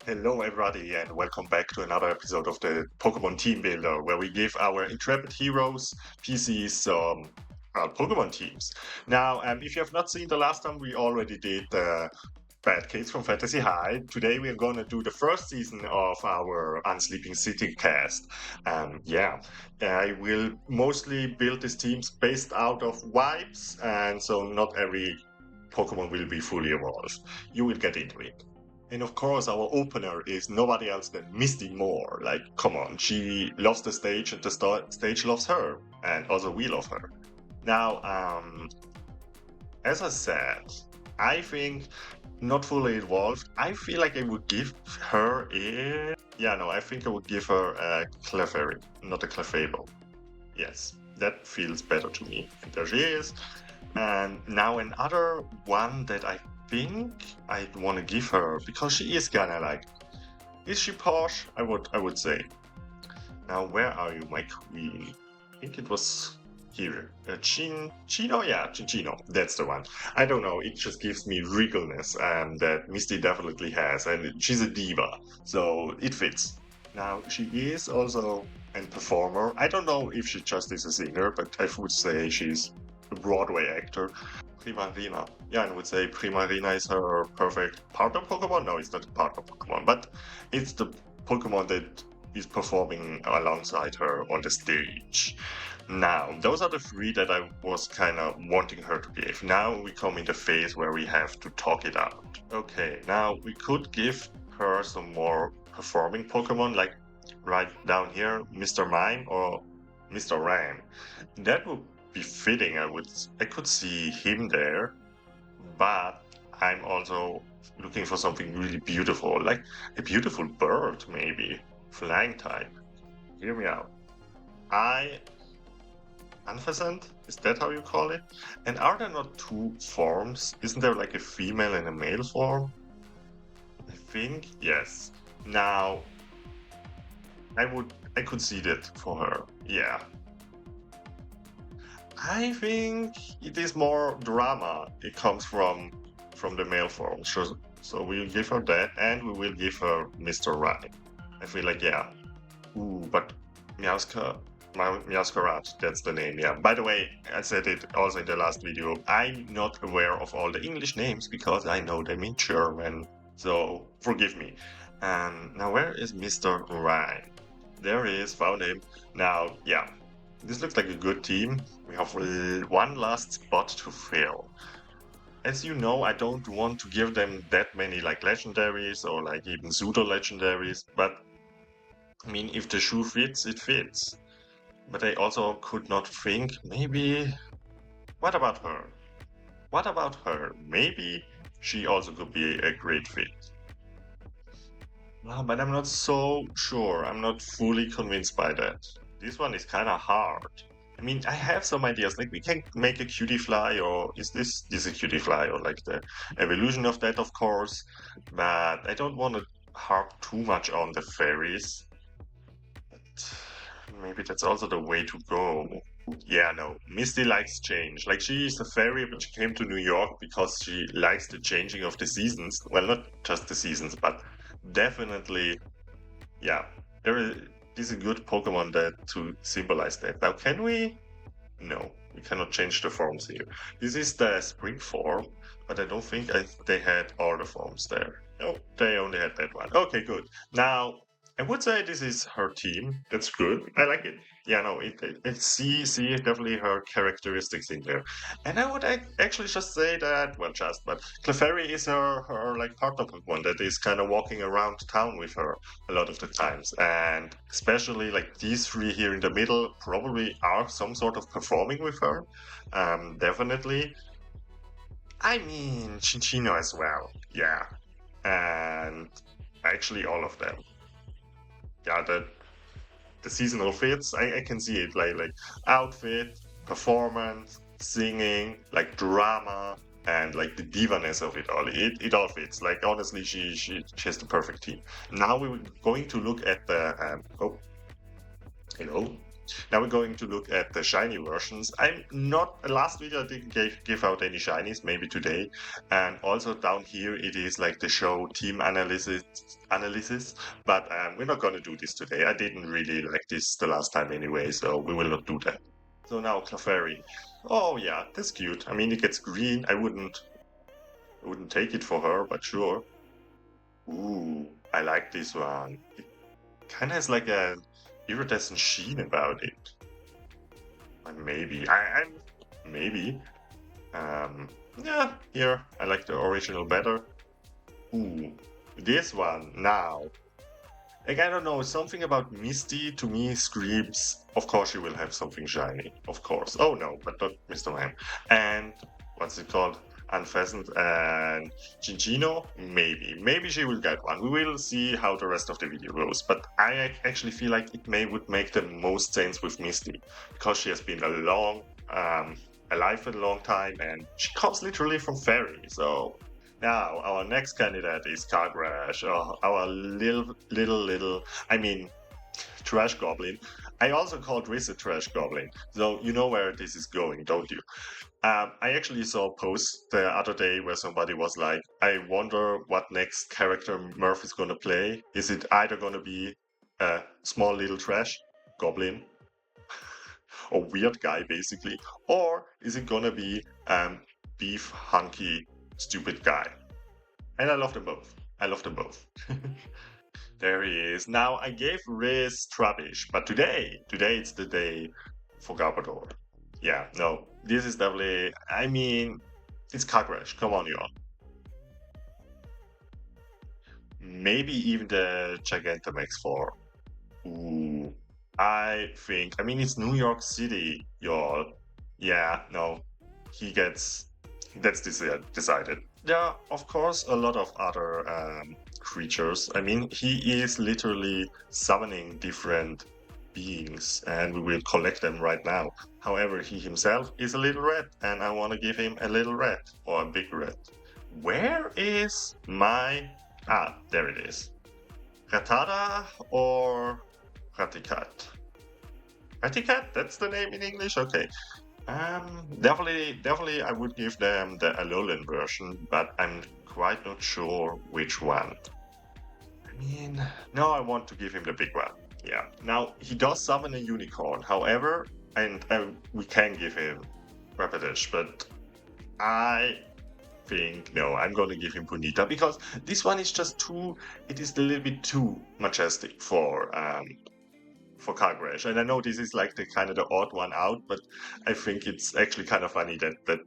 Hello, everybody, and welcome back to another episode of the Pokemon Team Builder, where we give our Intrepid heroes, PCs, some Pokemon teams. Now, if you have not seen the last time, we already did the Bad Kids from Fantasy High. Today, we are going to do the first season of our Unsleeping City cast. I will mostly build these teams based out of vibes, and so not every Pokemon will be fully evolved. You will get into it. And of course, our opener is nobody else than Misty Moore. Like, come on, she loves the stage and the stage loves her. And also we love her. Now, as I said, I think not fully evolved. I feel like I would give her a... Yeah, no, I think I would give her a Clefairy, not a Clefable. Yes, that feels better to me. And there she is. And now another one that I think I'd want to give her, because she is kind of like, is she posh? I would say. Now, where are you, my queen? I think it was here. Chino? Yeah, Chinchino. That's the one. I don't know. It just gives me regalness, and that Misty definitely has. And she's a diva, so it fits. Now, she is also a performer. I don't know if she just is a singer, but I would say she's a Broadway actor. Primarina. Yeah, I would say Primarina is her perfect partner Pokemon. No, it's not a partner Pokemon, but it's the Pokemon that is performing alongside her on the stage. Now, those are the three that I was kind of wanting her to give. Now we come in the phase where we have to talk it out. Okay, now we could give her some more performing Pokemon, like right down here, Mr. Mime or Mr. Ram. That would be fitting. I could see him there, but I'm also looking for something really beautiful, like a beautiful bird, maybe flying type. Hear me out. I Unpheasant? Is that how you call it? And are there not two forms? Isn't there like a female and a male form? I think yes. Now I could see that for her. Yeah. I think it is more drama. It comes from the male form. So we'll give her that, and we will give her Mr. Right. I feel like yeah. Ooh, but Meowska, Meowscarad, that's the name. Yeah. By the way, I said it also in the last video. I'm not aware of all the English names because I know them in German. So forgive me. And now where is Mr. Ryan? There he is. Found him. Now, yeah. This looks like a good team. We have one last spot to fill. As you know, I don't want to give them that many like legendaries or like even pseudo legendaries, but I mean, if the shoe fits, it fits. But I also could not think, maybe, what about her? What about her? Maybe she also could be a great fit. But I'm not so sure. I'm not fully convinced by that. This one is kind of hard. I mean, I have some ideas. Like we can make a cutie fly, or is this a cutie fly, or like the evolution of that, of course. But I don't want to harp too much on the fairies. But maybe that's also the way to go. Yeah, no. Misty likes change. Like she is a fairy, but she came to New York because she likes the changing of the seasons. Well, not just the seasons, but definitely, yeah. This is a good Pokemon that to symbolize that. Now, can we? No, we cannot change the forms here. This is the spring form, but I don't think they had all the forms there. No, they only had that one. Okay, good. Now, I would say this is her team. That's good. I like it. Yeah, no, see definitely her characteristics in there. And I would actually just say that, well, but Clefairy is her like partner Pokemon that is kind of walking around town with her a lot of the times. And especially like these three here in the middle probably are some sort of performing with her. Definitely. I mean, Chinchino as well. Yeah. And actually all of them. Yeah, the seasonal fits, I can see it like outfit, performance, singing, like drama, and like the divaness of it all. It all fits. Like honestly, she has the perfect team. Now we're going to look at the oh, hello. Now we're going to look at the shiny versions. I'm not, last video I didn't give out any shinies, maybe today. And also down here it is like the show team analysis, but we're not going to do this today. I didn't really like this the last time anyway, so we will not do that. So now Clefairy. Oh yeah, that's cute. I mean, it gets green. I wouldn't take it for her, but sure. Ooh, I like this one. It kind of has like a iridescent sheen about it. Maybe. Maybe. Yeah, here. I like the original better. Ooh, this one now. Like, I don't know, something about Misty to me screams, of course she will have something shiny. Of course. Oh no, but not Mr. Man. And what's it called? Unpheasant and Gingino? Maybe. Maybe she will get one. We will see how the rest of the video goes. But I actually feel like it would make the most sense with Misty. Because she has been alive for a long time and she comes literally from fairy. So now our next candidate is Cargrash, our little, I mean, trash goblin. I also called Riz a trash goblin, so you know where this is going, don't you? I actually saw a post the other day where somebody was like, I wonder what next character Murph is gonna play. Is it either gonna be a small little trash goblin, or weird guy basically, or is it gonna be beef hunky stupid guy? And I love them both. I love them both. There he is. Now I gave Riz Trubbish, but today it's the day for Garbodor. Yeah, no, this is definitely, I mean, it's Cargrash. Come on, y'all. Maybe even the Gigantamax 4. Ooh, I think, I mean, it's New York City, y'all. Yeah, no, that's decided. There are, of course, a lot of other creatures. I mean, he is literally summoning different beings, and we will collect them right now. However, he himself is a little rat, and I want to give him a little rat, or a big rat. Where is my... Ah, there it is. Rattata or Raticat? Raticat? That's the name in English? Okay. Definitely I would give them the Alolan version, but I'm quite not sure which one. I mean, no, I want to give him the big one. Yeah. Now, he does summon a unicorn, however, and we can give him Rapidash, but I think, no, I'm gonna give him Punita, because this one is just too, it is a little bit too majestic for Cargrash. And I know this is like the kind of the odd one out, but I think it's actually kind of funny that the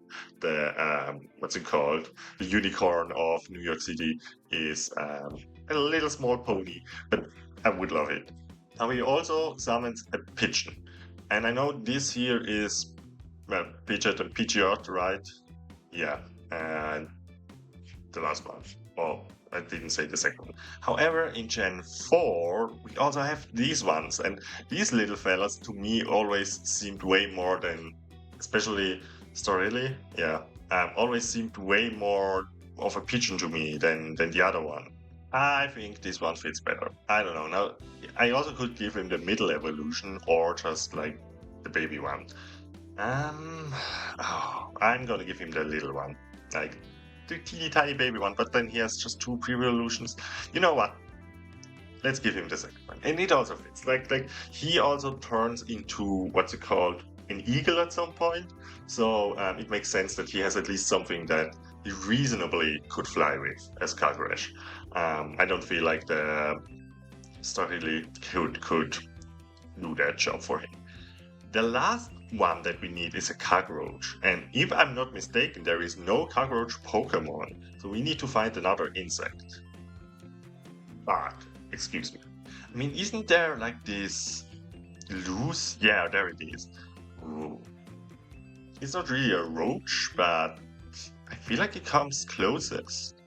what's it called, the unicorn of New York City is a little small pony, but I would love it. Now he also summons a pigeon, and I know this here is, well, Pidgeot and Pidgeot, right? Yeah, and the last one. Well, I didn't say the second one. However, in Gen 4, we also have these ones, and these little fellas to me always seemed way more than, especially Storily, yeah, always seemed way more of a pigeon to me than the other one. I think this one fits better. I don't know. Now, I also could give him the middle evolution or just like the baby one. Oh, I'm gonna give him the little one, like the teeny tiny baby one, but then he has just 2 pre-evolutions. You know what? Let's give him the second one. And it also fits. Like he also turns into, what's it called, an eagle at some point. So it makes sense that he has at least something that he reasonably could fly with as Cargrash. I don't feel like the Starly could do that job for him. The last one that we need is a cockroach, and if I'm not mistaken, there is no cockroach Pokemon, so we need to find another insect. But, excuse me, I mean, isn't there like this loose? Yeah, there it is. Ooh. It's not really a roach, but I feel like it comes closest.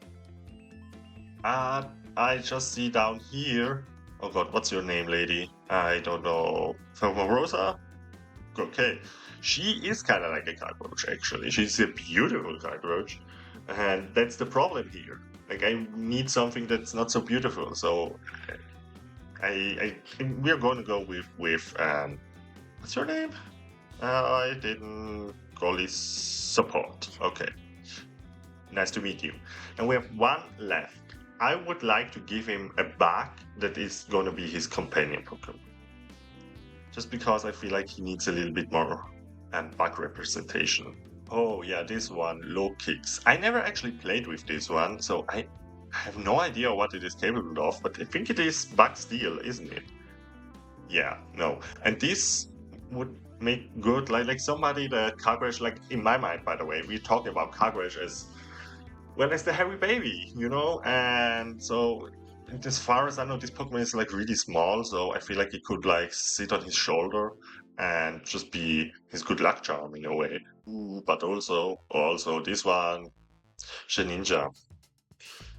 I just see down here. Oh god, what's your name, lady? I don't know. Rosa? Okay, she is kind of like a cockroach, actually. She's a beautiful cockroach, and that's the problem here. Like, I need something that's not so beautiful, so we're going to go with What's your name? I didn't call this support. Okay. Nice to meet you. And we have one left. I would like to give him a bug that is going to be his companion Pokemon. Just because I feel like he needs a little bit more bug representation. Oh yeah, this one, low kicks. I never actually played with this one, so I have no idea what it is capable of, but I think it is bug steel, isn't it? Yeah, no. And this would make good like somebody that Kagurash, like in my mind by the way, we're talking about Kagurash as well as the hairy baby, you know? And so as far as I know, this Pokemon is like really small, so I feel like it could like sit on his shoulder and just be his good luck charm in a way. Ooh, but also this one, Sheninja.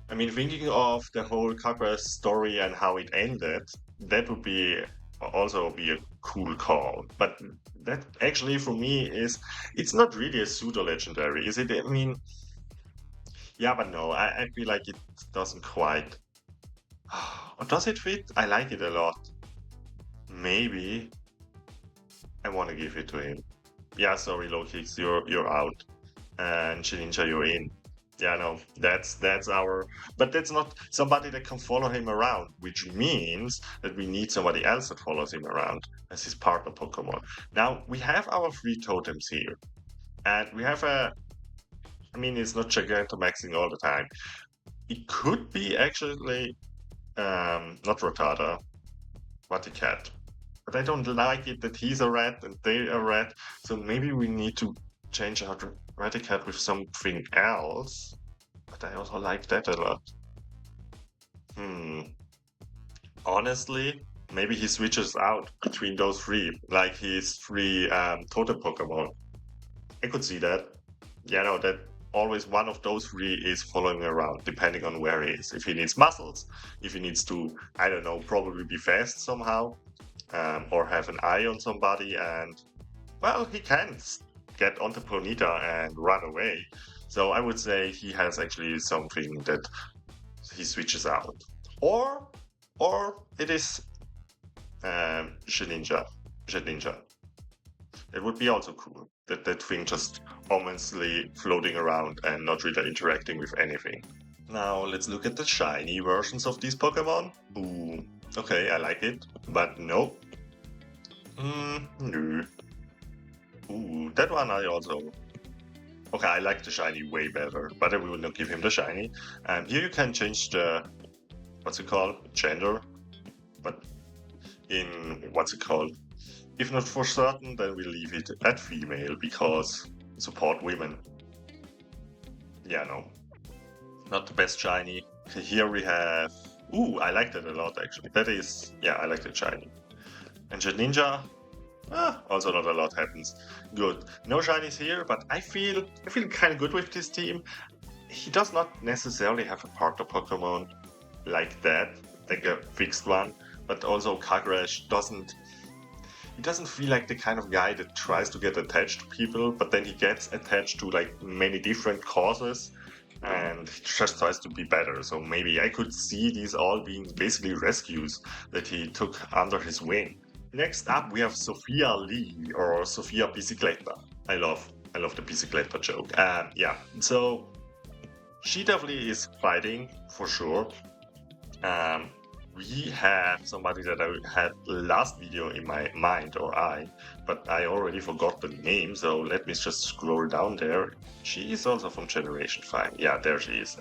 I mean, thinking of the whole Kagura story and how it ended, that would be also be a cool call. But that actually for me is it's not really a pseudo legendary, is it? I mean, yeah, but no, I feel like it doesn't quite. Or does it fit? I like it a lot. Maybe I want to give it to him. Yeah, sorry, low kicks, you're out, and Shininja, you're in. Yeah, no, that's our, but that's not somebody that can follow him around, which means that we need somebody else that follows him around as his partner Pokemon. Now we have our three totems here, and we have a. I mean, it's not Gigantamaxing all the time. It could be actually not Rattata, Cat. But I don't like it that he's a rat and they are rat. So maybe we need to change out Cat with something else. But I also like that a lot. Hmm. Honestly, maybe he switches out between those three, like his three totem Pokemon. I could see that. Yeah, no, that always one of those three is following around, depending on where he is. If he needs muscles, if he needs to, I don't know, probably be fast somehow, or have an eye on somebody, and well, he can get onto Ponyta and run away. So I would say he has actually something that he switches out, or or it is Shedinja. Shedinja. It would be also cool that that thing just ominously floating around and not really interacting with anything. Now let's look at the shiny versions of these Pokemon. Ooh, okay, I like it, but no. No. Ooh, that one I also. Okay, I like the shiny way better, but I will not give him the shiny. Here you can change the what's it called gender, but in what's it called? If not for certain, then we leave it at female because support women. Yeah, no, not the best shiny. Here we have. Ooh, I like that a lot actually. That is, yeah, I like the shiny. And Ninja, also not a lot happens. Good. No shinies here, but I feel kind of good with this team. He does not necessarily have a partner Pokemon like that, like a fixed one, but also Kagurash doesn't. He doesn't feel like the kind of guy that tries to get attached to people, but then he gets attached to like many different causes and he just tries to be better. So maybe I could see these all being basically rescues that he took under his wing. Next up, we have Sophia Lee or Sophia Bicicleta. I love the Bicicleta joke. Yeah, so she definitely is fighting for sure. Um, we have somebody that I had last video in my mind or but I already forgot the name. So let me just scroll down there. She is also from Generation 5. Yeah, there she is.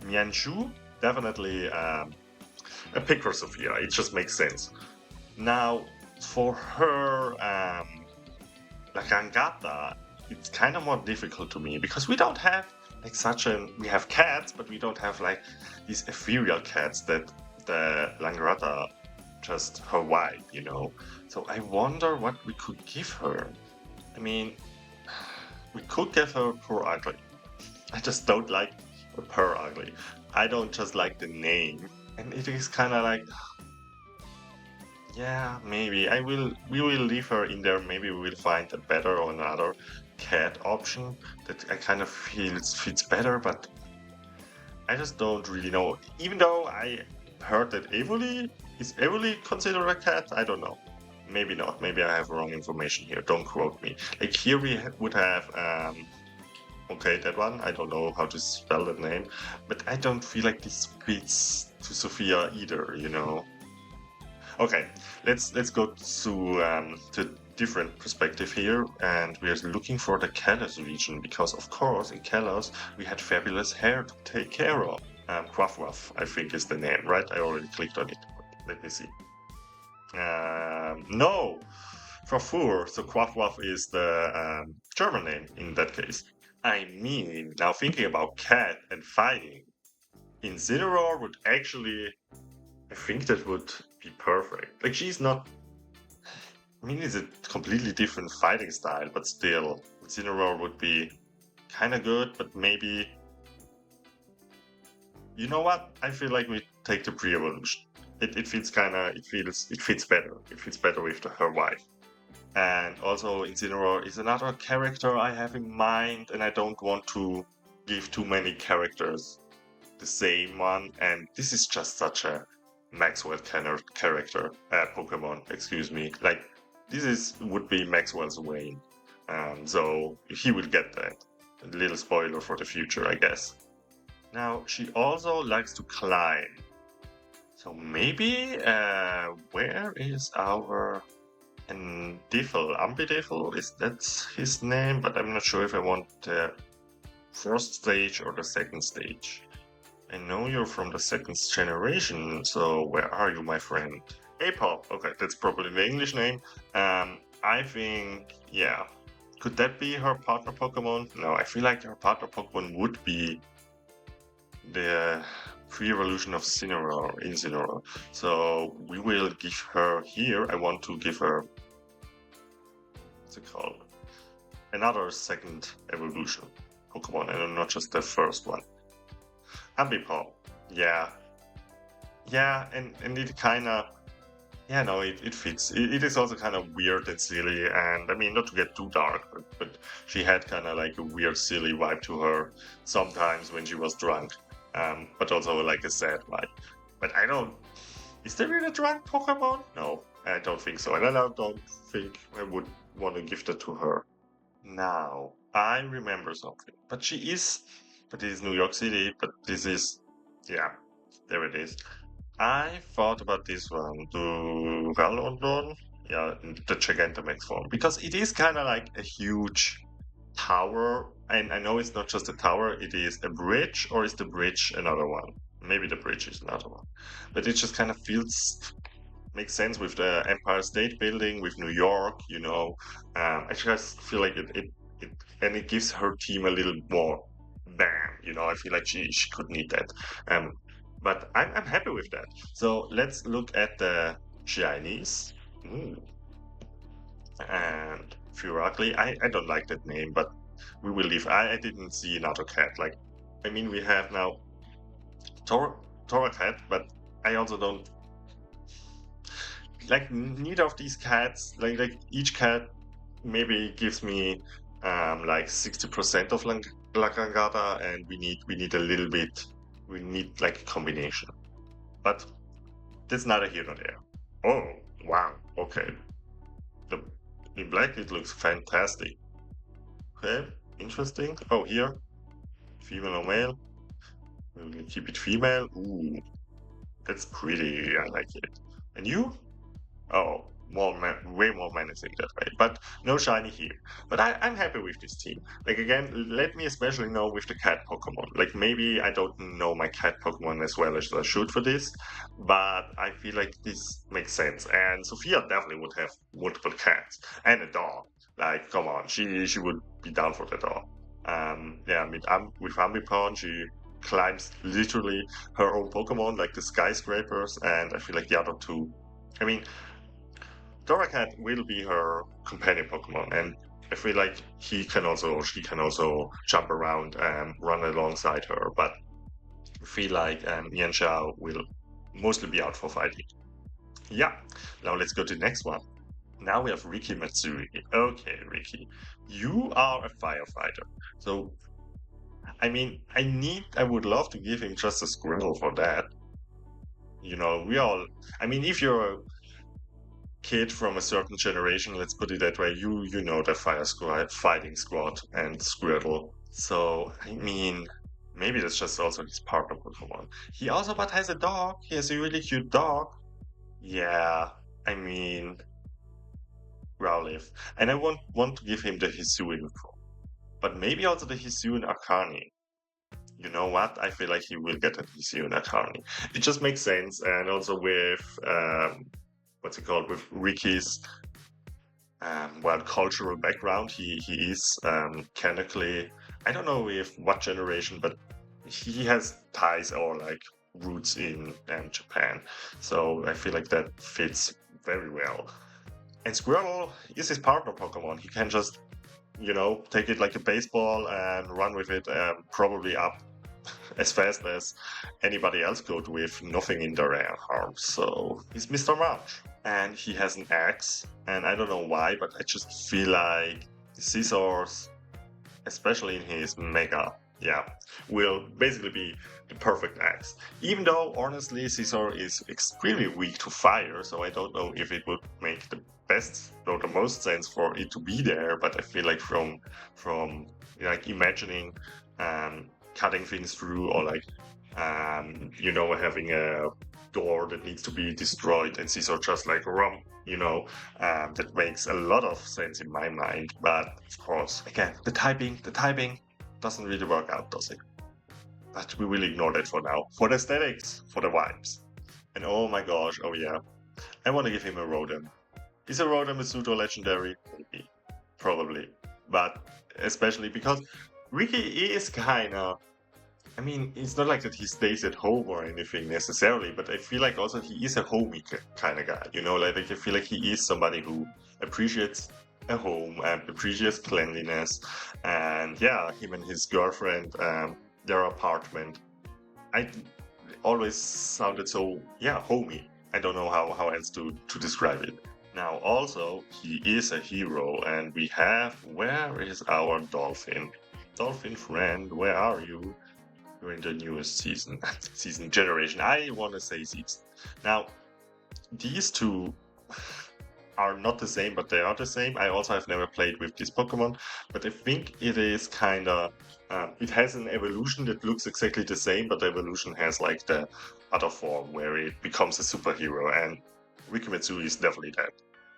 Mianshu, definitely a pick for Sophia. It just makes sense. Now, for her, La Gangata, it's kind of more difficult to me because we don't have like we have cats, but we don't have like these ethereal cats that the Langrata just her vibe, you know. So I wonder what we could give her. I mean, we could give her Purr Ugly. I just don't like Purr Ugly. I don't just like the name, and it is kind of like yeah, maybe we will leave her in there. Maybe we will find a better or another cat option that I kind of feel fits better, but I just don't really know. Even though I heard that Evoli is Evoli considered a cat, I don't know. maybe not. Maybe I have wrong information here. Don't quote me. Like here we would have okay, that one. I don't know how to spell that name, but I don't feel like this fits to Sophia either. You know. Okay, let's go to different perspective here, and we are looking for the Kalos region because, of course, in Kalos we had fabulous hair to take care of. Quaffwaff, I think is the name, right? I already clicked on it. Let me see. No, Farfur. So Quaffwaff is the German name in that case. I mean, now thinking about cat and fighting, Incineroar would actually, I think that would be perfect. Like she's not. I mean, it's a completely different fighting style, but still, Incineroar would be kind of good. But maybe, you know what? I feel like we take the pre-evolution. It fits kind of. It fits better. It fits better with her wife. And also, Incineroar is another character I have in mind, and I don't want to give too many characters the same one. And this is just such a Maxwell kind of character, Pokemon, excuse me. Like, this is would be Maxwell's Wayne. So he will get that. A little spoiler for the future, I guess. Now, she also likes to climb. So maybe, where is our Ambideffel, is that his name? But I'm not sure if I want the first stage or the second stage. I know you're from the second generation, so where are you, my friend? Apop. Okay, that's probably the English name. I think, yeah. Could that be her partner Pokemon? No, I feel like her partner Pokemon would be the pre-evolution of Incineroar. So we will give her here. I want to give her, what's it called? Another second evolution Pokemon, and not just the first one. Ambipom. Yeah. Yeah, and it kind of, yeah, no, it fits. It is also kind of weird and silly, and I mean, not to get too dark, but she had kind of like a weird, silly vibe to her sometimes when she was drunk, but also like a sad vibe. But I don't. Is there really a drunk Pokemon? No, I don't think so, and I don't think I would want to give that to her. Now, I remember something, but it is New York City, but this is, yeah, there it is. I thought about this one, the London, yeah, the Gigantamax form, because it is kind of like a huge tower, and I know it's not just a tower, it is a bridge, or is the bridge another one? Maybe the bridge is another one, but it just kind of feels makes sense with the Empire State Building, with New York, you know. I just feel like it and it gives her team a little more bam, you know. I feel like she could need that. Um, but I'm happy with that. So let's look at the Chinese. Ooh. And Furakli. I don't like that name, but we will leave. I didn't see another cat. Like, I mean, we have now Tor cat, but I also don't like neither of these cats. Like each cat maybe gives me like 60% of Lakangata, and we need a little bit. We need like a combination, but that's neither here nor there. Oh wow, okay. The in black it looks fantastic. Okay, interesting. Oh here, female or male? We'll keep it female. Ooh, that's pretty. I like it. And you? Oh, way more menacing that way. But no shiny here. But I'm happy with this team. Like again, let me especially know with the cat Pokemon. Like maybe I don't know my cat Pokemon as well as I should for this, but I feel like this makes sense. And Sophia definitely would have multiple cats and a dog. Like come on, she would be down for the dog. Yeah, I mean, with Ambipon, she climbs literally her own Pokemon, like the skyscrapers, and I feel like the other two. I mean, Doracat will be her companion Pokemon, and I feel like she can also jump around and run alongside her. But I feel like Yan Xiao will mostly be out for fighting. Yeah. Now let's go to the next one. Now we have Riki Matsuri. Okay, Riki, you are a firefighter. So I mean, I would love to give him just a squirrel for that. You know, we all. I mean, if you're kid from a certain generation, let's put it that way. You know the Fire Squad, Fighting Squad, and Squirtle. So I mean, maybe that's just also his partner Pokemon. He also but has a dog. He has a really cute dog. Yeah, I mean, Growlithe. And I want to give him the Hisuian, but maybe also the Hisuian Arcani. You know what? I feel like he will get a Hisuian Arcani. It just makes sense, and also with what's it called, with Ricky's well, cultural background. He is technically, I don't know if what generation, but he has ties or like roots in Japan. So I feel like that fits very well. And Squirtle is his partner Pokemon. He can just, take it like a baseball and run with it, probably up as fast as anybody else could with nothing in their arms. So he's Mr. March. And he has an axe, and I don't know why, but I just feel like Scissors, especially in his Mega, will basically be the perfect axe. Even though, honestly, Scissor is extremely weak to fire, so I don't know if it would make the best or the most sense for it to be there. But I feel like from like imagining cutting things through, or like having a door that needs to be destroyed, and Scissor just like rum, that makes a lot of sense in my mind. But of course, again, the typing doesn't really work out, does it? But we will ignore that for now. For the aesthetics, for the vibes. And oh my gosh, oh yeah, I want to give him a Rotom. Is a Rotom a pseudo legendary? Maybe. Probably. But especially because Ricky is kinda, I mean, it's not like that he stays at home or anything necessarily, but I feel like also he is a homey kind of guy. Like I feel like he is somebody who appreciates a home and appreciates cleanliness. And yeah, him and his girlfriend, their apartment, I always sounded so, homey. I don't know how else to describe it. Now, also, he is a hero, and where is our dolphin? Dolphin friend, where are you? During the newest season, season generation. I want to say season. Now, these two are not the same, but they are the same. I also have never played with this Pokemon, but I think it is kind of, it has an evolution that looks exactly the same, but the evolution has like the other form where it becomes a superhero, and Wikimitsu is definitely that.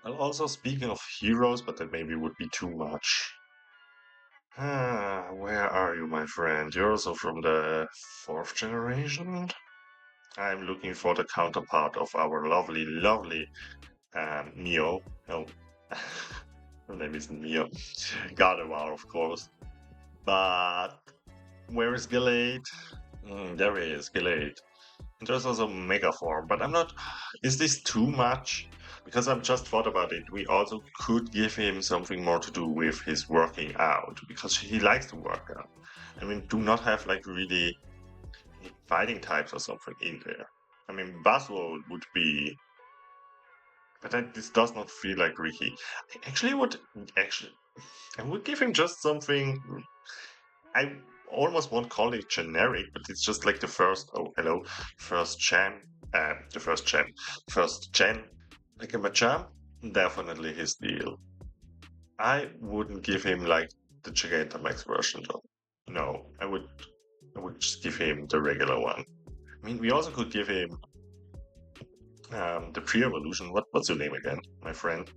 And also, speaking of heroes, but that maybe would be too much. Where are you, my friend? You're also from the 4th generation? I'm looking for the counterpart of our lovely, lovely Mio. No, her name isn't Mio. Gardevoir, of course. But where is Gallade? There he is, Gallade. And there's also Megaform, but I'm not. Is this too much? Because I've just thought about it. We also could give him something more to do with his working out, because he likes to work out. I mean, do not have like really fighting types or something in there. I mean, Buzzwole would be, but this does not feel like Ricky. Actually, I would give him just something. I almost won't call it generic, but it's just like the first. Oh, hello, first gen. The first gen. Like a Machamp, definitely his deal. I wouldn't give him like the Gigantamax version though. No, I would just give him the regular one. I mean, we also could give him the pre-evolution. What's your name again, my friend?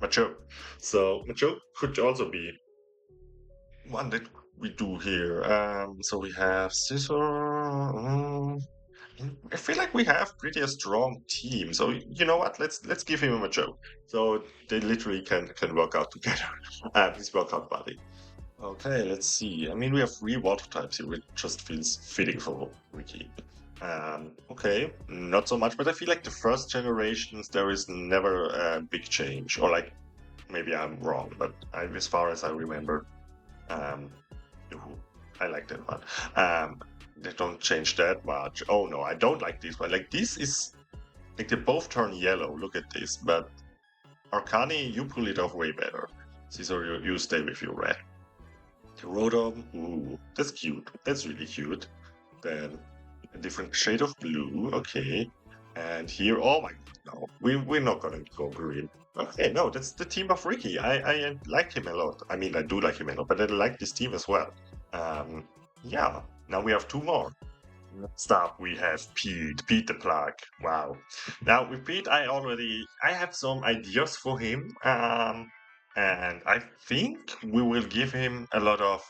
Macho. So Macho could also be one that we do here. So we have Scissor. I feel like we have pretty a strong team. So you know what? Let's give him a joke. So they literally can work out together. His workout buddy. Okay, let's see. I mean, we have 3 water types here, which just feels fitting for Ricky. Okay, not so much, but I feel like the first generations there is never a big change, or like maybe I'm wrong, but as far as I remember, um, ooh, I like that one. They don't change that much. Oh no, I don't like this one. Like this is like they both turn yellow. Look at this, but Arcani, you pull it off way better. Caesar, you stay with your red. The Rotom, ooh, that's cute. That's really cute. Then a different shade of blue. Okay. And here, oh my, no, we're not gonna go green. Okay, no, that's the team of Ricky. I like him a lot. I mean, I do like him a lot, but I like this team as well. Yeah, now we have two more. Next up, we have Pete the Plug. Wow. Now with Pete, I have some ideas for him. And I think we will give him a lot of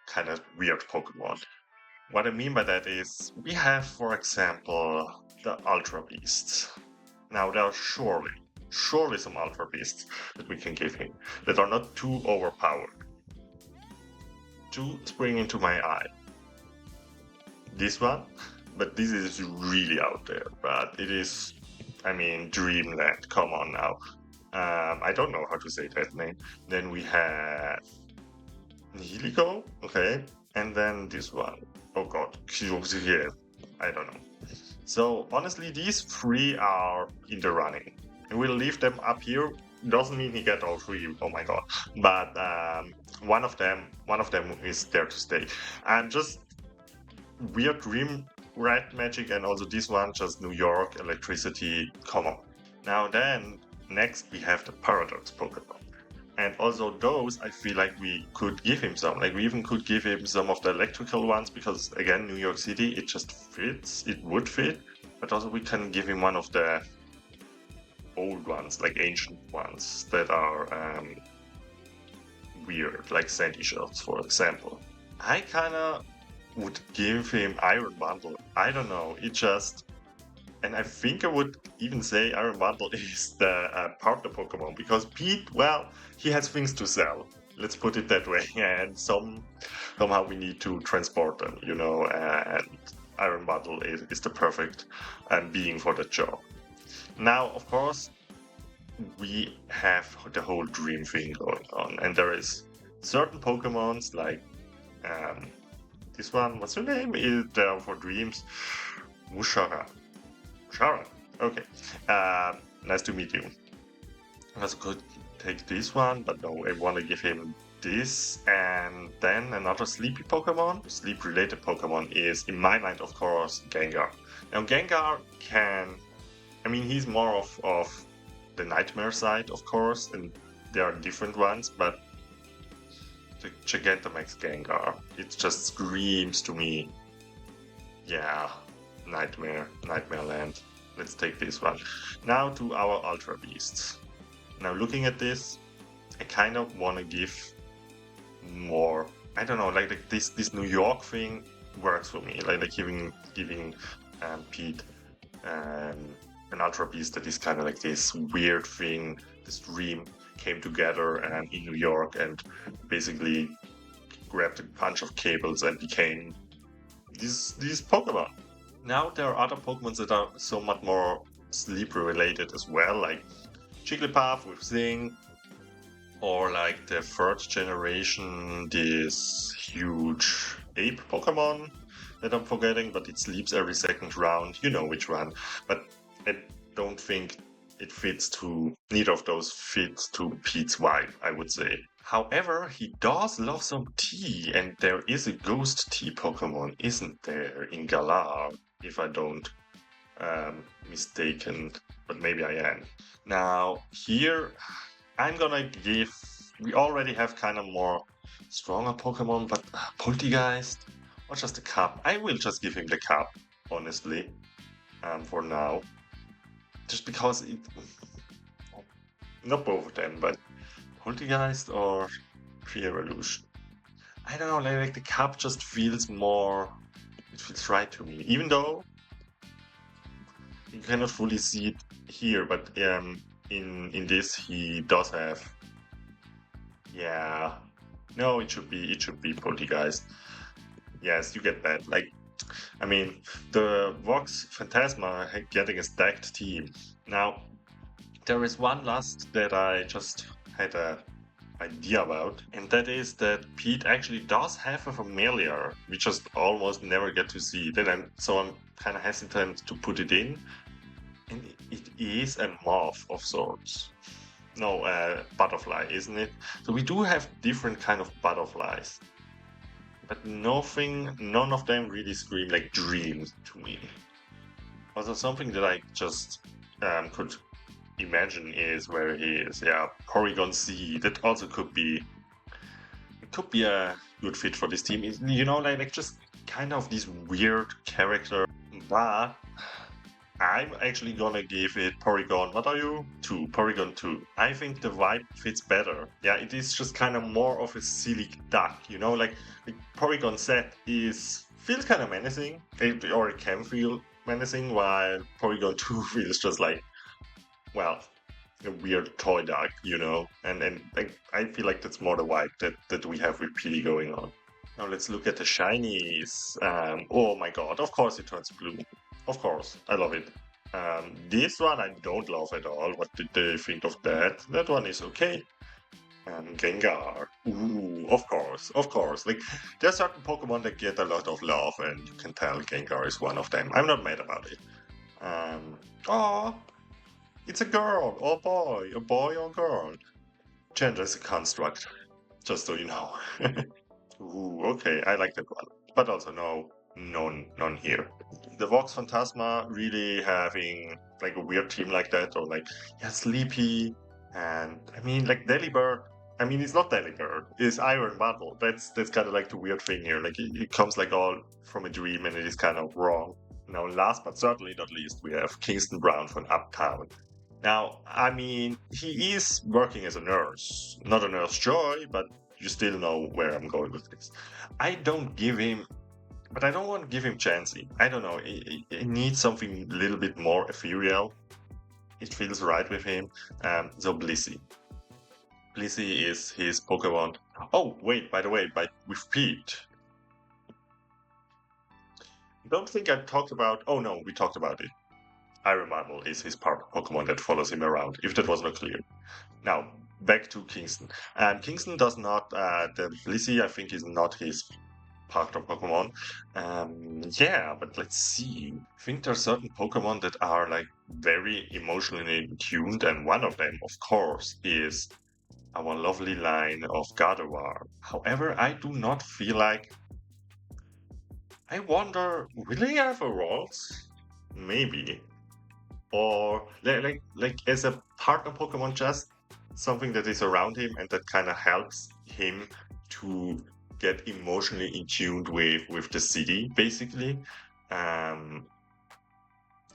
kind of weird Pokemon. What I mean by that is, we have, for example, the Ultra Beasts. Now, there are surely some Ultra Beasts that we can give him that are not too overpowered. Two spring into my eye. This one, but this is really out there. But it is, I mean, Dreamland. Come on now. I don't know how to say that name. Then we have Helico, okay, and then this one. Oh god, yeah, I don't know. So honestly, these three are in the running, and we'll leave them up here. Doesn't mean he get all three. Oh my god! But one of them is there to stay. And just weird dream red magic, and also this one just New York electricity. Come on. Now then, next we have the Paradox Pokemon. And also those, I feel like we could give him some. Like we even could give him some of the electrical ones because again, New York City, it just fits. It would fit. But also we can give him one of the old ones, like ancient ones that are weird, like Sandy Shells, for example. I kind of would give him Iron Bundle. I don't know. It just and I think I would even say Iron Bundle is the partner Pokemon because Pete, well, he has things to sell. Let's put it that way. And somehow we need to transport them, and Iron Bundle is the perfect being for that job. Now, of course, we have the whole dream thing going on, and there is certain Pokemons like this one. What's her name? Is there for dreams? Mushara. Sharon. Okay. Nice to meet you. I also could take this one, but no, I want to give him this. And then another sleepy Pokemon, sleep-related Pokemon is, in my mind, of course, Gengar. Now, Gengar he's more of the nightmare side, of course, and there are different ones, but the Gigantamax Gengar, it just screams to me, yeah, Nightmare Land. Let's take this one. Now to our Ultra Beasts. Now looking at this, I kind of want to give more. I don't know, like this New York thing works for me. Like giving Pete an Ultra Beast that is kind of like this weird thing. This dream came together in New York and basically grabbed a bunch of cables and became these Pokemon. Now there are other Pokemon that are so much more sleep related as well, like Jigglypuff with Zing, or like the third generation, this huge ape Pokemon that I'm forgetting, but it sleeps every second round. You know which one. But I don't think neither of those fits to Pete's vibe, I would say. However, he does love some tea, and there is a ghost tea Pokemon, isn't there, in Galar, if I don't mistaken, but maybe I am. Now, here, I'm gonna we already have kind of more stronger Pokemon, but Poltegeist, or just the Cup. I will just give him the Cup, honestly, for now. Just because not both of them, but Poltergeist or Pre-Evolution. I don't know, like the Cup just feels it feels right to me. Even though you cannot fully see it here, but in this he does have, yeah, no, it should be Poltergeist. Yes, you get that. Like, I mean, the Vox Phantasma getting a stacked team. Now, there is one last that I just had an idea about, and that is that Pete actually does have a familiar. We just almost never get to see it, and I'm kind of hesitant to put it in. And it is a moth of sorts. No, butterfly, isn't it? So we do have different kind of butterflies, but none of them really scream like dreams to me. Also, something that I just could imagine is where he is. Yeah, Porygon C. That also could be a good fit for this team. You know, like just kind of this weird character. But I'm actually gonna give it Porygon. What are you? 2. Porygon 2. I think the vibe fits better. Yeah, it is just kind of more of a silly duck, you know? Like Porygon set is feels kind of menacing, or it can feel menacing, while Porygon 2 feels just like, well, a weird toy duck, you know? And like, I feel like that's more the vibe that we have with Peely going on. Now let's look at the shinies. Oh my god, of course it turns blue. Of course, I love it. This one I don't love at all. What did they think of that? That one is okay. Gengar. Ooh, of course, of course. Like, there are certain Pokemon that get a lot of love, and you can tell Gengar is one of them. I'm not mad about it. Oh, it's a girl or a boy or girl. Gender is a construct, just so you know. Ooh, okay, I like that one. But also none here. The Vox Phantasma really having like a weird team like that, or like, yeah, Sleepy, and I mean like Delibird. I mean, it's not Delibird, it's Iron Bottle. That's kind of like the weird thing here. Like it comes like all from a dream, and it is kind of wrong. Now, last but certainly not least, we have Kingston Brown from Uptown. Now, I mean, he is working as a nurse, not a nurse joy, but you still know where I'm going with this. I don't give him, but I don't want to give him Chansey. I don't know. He needs something a little bit more ethereal. It feels right with him. So Blissey. Blissey is his Pokemon. Oh, wait, by the way, with Pete. Don't think I talked about. Oh no, we talked about it. Iron Marble is his part Pokemon that follows him around, if that was not clear. Now, back to Kingston. Kingston does not, the Blissey, I think, is not his part of Pokemon. Yeah, but let's see. I think there are certain Pokemon that are like very emotionally tuned, and one of them, of course, is our lovely line of Gardevoir. However, I do not feel like. I wonder, will he have a Ralts? Maybe. Or like as a partner Pokemon, just something that is around him and that kind of helps him to get emotionally in tuned with the city, basically. Um,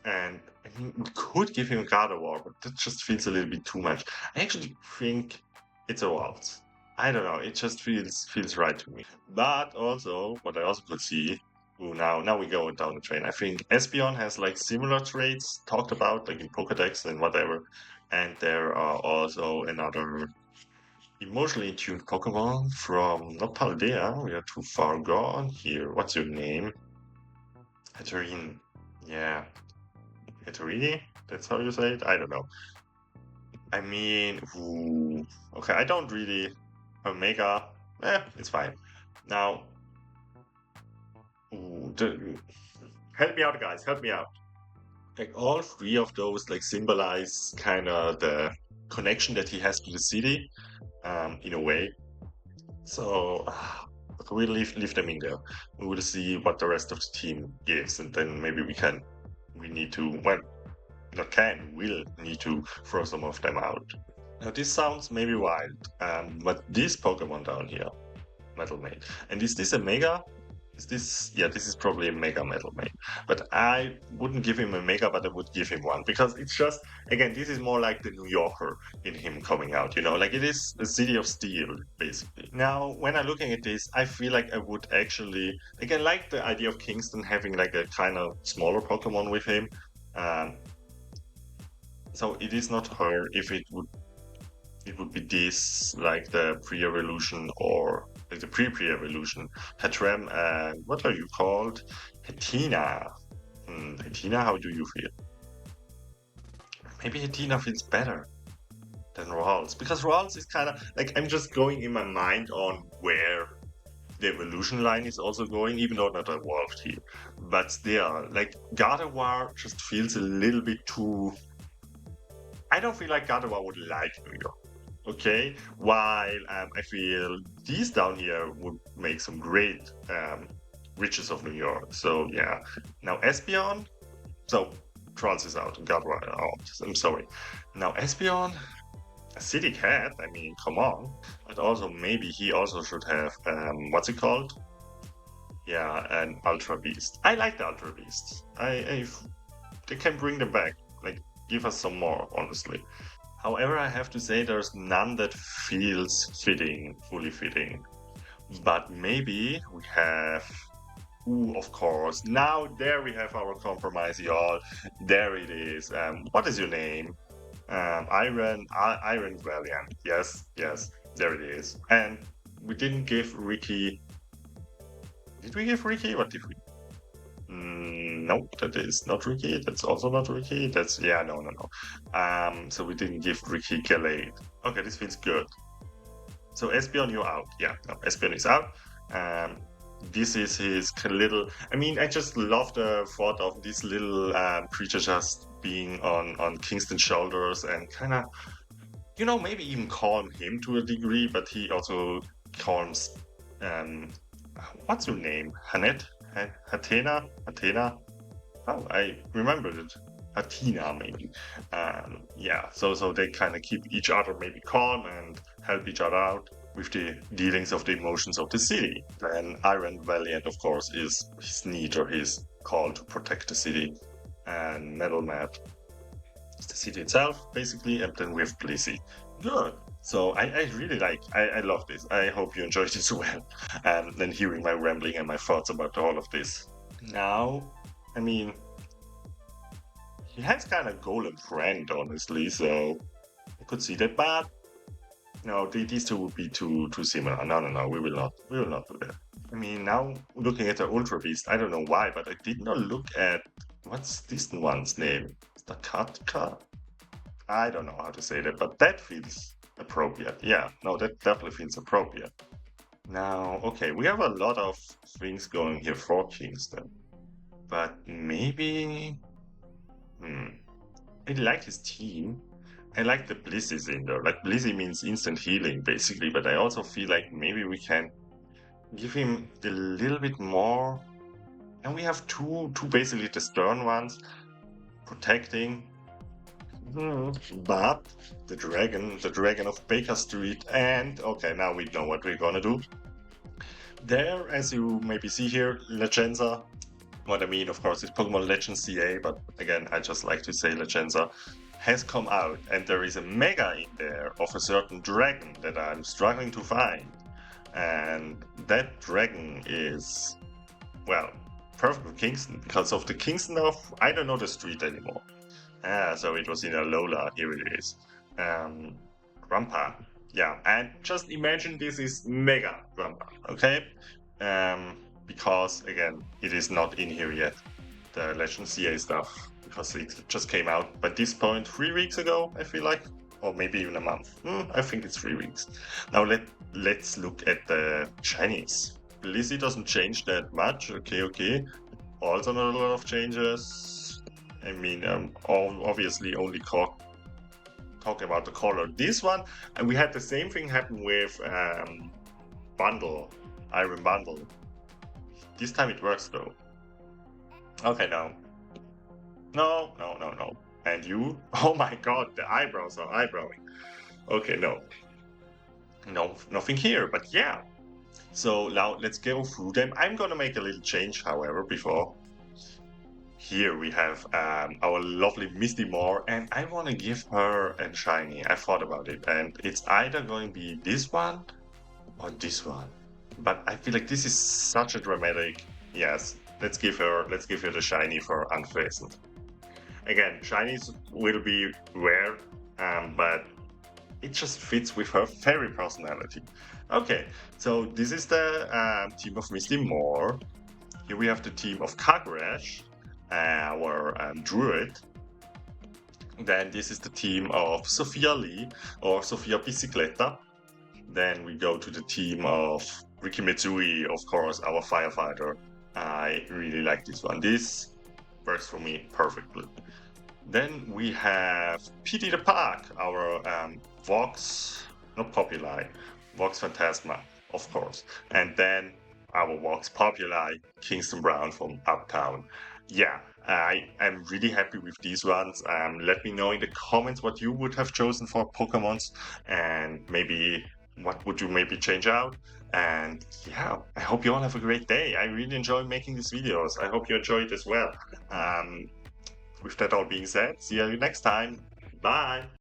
and I mean, we could give him Gardevoir, but that just feels a little bit too much. I actually think it's a Waltz. I don't know. It just feels right to me. But also, what I also could see. Ooh, now we go down the train. I think Espeon has like similar traits talked about, like in Pokedex and whatever. And there are also another emotionally tuned Pokemon from not Paldea. We are too far gone here. What's your name? Hatterene. Yeah, Hatterene? That's how you say it? I don't know. I mean, ooh, okay, I don't really. Omega, it's fine. Now, ooh, help me out, guys, help me out. Like, all three of those, like, symbolize kind of the connection that he has to the city, in a way. So, we'll leave them in there. We will see what the rest of the team gives, and then maybe we need to, well, not can, will need to throw some of them out. Now, this sounds maybe wild, but this Pokemon down here, Metal Maid, and is this a Mega? Is this? Yeah, this is probably a Mega Metal Maid. But I wouldn't give him a Mega, but I would give him one because it's just, again, this is more like the New Yorker in him coming out. You know, like it is a city of steel, basically. Now, when I'm looking at this, I feel like I would actually, like, I like the idea of Kingston having like a kind of smaller Pokemon with him. Um, so it is not her if it would be this, like the pre-evolution or like the pre-evolution. Hatram, what are you called? Hatina. Hatina, how do you feel? Maybe Hatina feels better than Rawls because Rawls is kind of like I'm just going in my mind on where the evolution line is also going, even though not evolved here. But still, like Gardevoir just feels a little bit too. I don't feel like Gardevoir would like New York. Okay, while I feel these down here would make some great riches of New York. So yeah, now Espeon. So Trolls is out. Godrider out. I'm sorry. Now Espeon, a city cat. I mean, come on. But also maybe he also should have what's it called? Yeah, an Ultra Beast. I like the Ultra Beast. They can bring them back. Like, give us some more, honestly. However, I have to say there's none that feels fitting, fully fitting. But maybe we have. Ooh, of course. Now there we have our compromise, y'all. There it is. What is your name? Iron Valiant. Yes, yes. There it is. And we didn't give Ricky. Did we give Ricky? What did we? Nope, that is not Ricky. That's also not Ricky. That's yeah, no, no, no. So we didn't give Ricky Gallade. Okay, this feels good. So Espeon, you're out. Yeah, no, Espeon is out. Um, this is his little. I mean, I just love the thought of this little creature just being on Kingston's shoulders and kind of, maybe even calm him to a degree. But he also calms. Um, what's your name? Hanet? Hatena? Hatena? Oh, I remembered it. Athena, maybe. Yeah, so they kind of keep each other maybe calm and help each other out with the dealings of the emotions of the city. And Iron Valiant, of course, is his need or his call to protect the city. And Metal Mat is the city itself, basically. And then we have Blissey. Good. So I really I love this. I hope you enjoyed it as well. And then hearing my rambling and my thoughts about all of this. Now, I mean, he has kind of golem friend, honestly, so I could see that, but no, these two would be too similar. No, we will not do that. I mean, now looking at the Ultra Beast, I don't know why, but I did not look at what's this one's name? Stakatka? I don't know how to say that, but that feels appropriate. Yeah, no, that definitely feels appropriate. Now, okay, we have a lot of things going here for Kingston, but maybe. I like his team. I like the Blizzies in there. Like Blizzy means instant healing, basically. But I also feel like maybe we can give him a little bit more. And we have two basically the stern ones protecting. But the dragon of Baker Street, and okay, now we know what we're gonna do. There, as you maybe see here, Legenza. What I mean, of course, is Pokemon Legends CA, but again, I just like to say Legenza has come out, and there is a mega in there of a certain dragon that I'm struggling to find. And that dragon is, well, perfect for Kingston because of the Kingston of, I don't know the street anymore. So it was in Alola, here it is. Grandpa. Yeah, and just imagine this is Mega Grandpa, okay? Because again, it is not in here yet, the Legend CA stuff, because it just came out by this point 3 weeks ago, I feel like, or maybe even a month. I think it's 3 weeks. Now let's look at the Chinese. Blissey doesn't change that much. Okay. Also not a lot of changes. I mean, obviously only talking about the color. This one, and we had the same thing happen with Bundle, Iron Bundle. This time it works though. Okay, no. No. And you? Oh my god, the eyebrows are eyebrowing. Okay, no. No, nothing here, but yeah. So now let's go through them. I'm gonna make a little change, however, before. Here we have our lovely Misty Moore, and I want to give her a shiny. I thought about it, and it's either going to be this one or this one. But I feel like this is such a dramatic. Yes, let's give her the shiny for Unfazed. Again, shinies will be rare, but it just fits with her fairy personality. Okay, so this is the team of Misty Moore. Here we have the team of Kagurash, our Druid. Then this is the team of Sophia Lee or Sophia Bicicleta. Then we go to the team of Riki Mitsui, of course, our firefighter. I really like this one. This works for me perfectly. Then we have PD the Park, our Vox, not Populi, Vox Phantasma, of course. And then our Vox Populi, Kingston Brown from Uptown. Yeah, I am really happy with these ones. Let me know in the comments what you would have chosen for Pokemons, and maybe what would you maybe change out. And yeah, I hope you all have a great day. I really enjoy making these videos. I hope you enjoy it as well. With that all being said, see you next time. Bye.